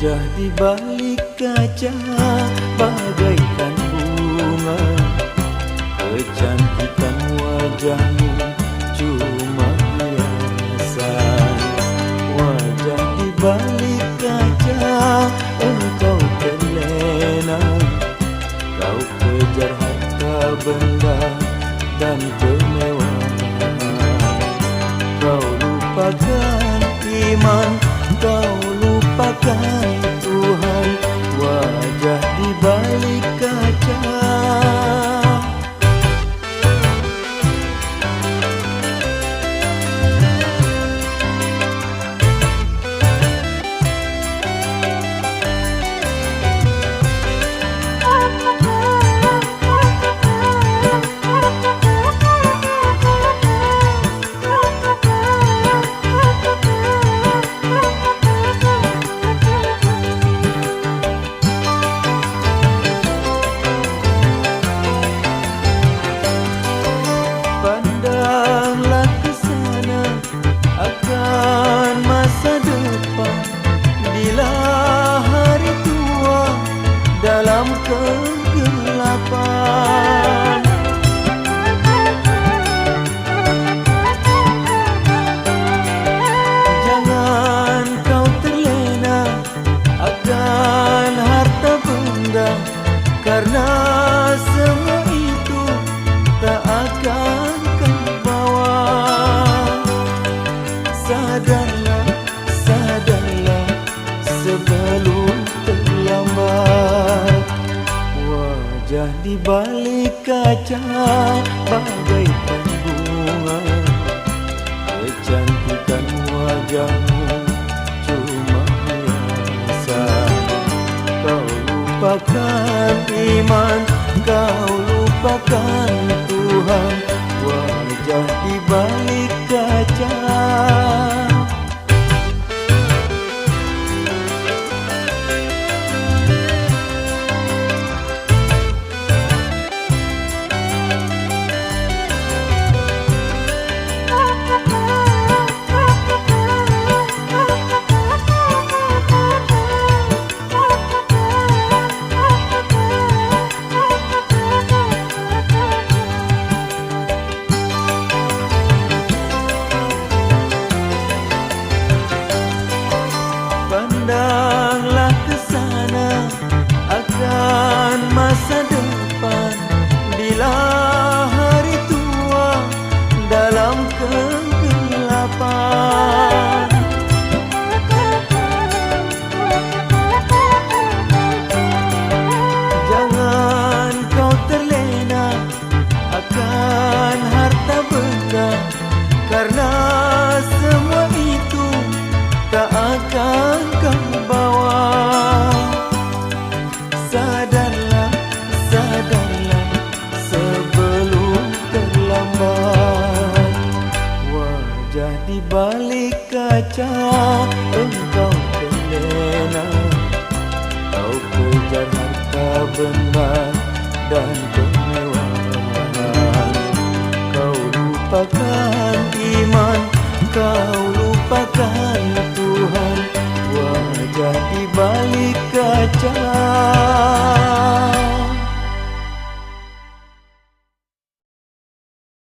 Wajah di balik kaca bagaikan bunga, kecantikan wajahmu cuma hiasan. Wajah di balik kaca engkau terlena, kau kejar harta benda dan kemewahan. Kau lupakan iman, kau lupakan Tuhan. Wajah di balik kaca. Pandanglah ke sana akan masa depan, bila hari tua dalam kegelapan. Jangan kau terlena akan harta benda, karena semua itu tak akan kau bawa. Sadarlah, sadarlah sebelum terlambat. Wajah di balik kaca bagaikan bunga, kecantikan wajahmu cuma hiasan. Kau lupakan iman, kau lupakan Tuhan. Wajah di balik kaca. Pandanglah ke sana akan masa depan, bila hari tua dalam kegelapan. Jangan kau terlena akan harta benda, karena semua itu tak akan kau bawa. Sadarlah, sadarlah sebelum terlambat. Wajah di balik kaca engkau terlena, kau kejar harta benda dan kemewahan. Kau lupakan iman, kau lupakan Tuhan. Wajah di balik kaca.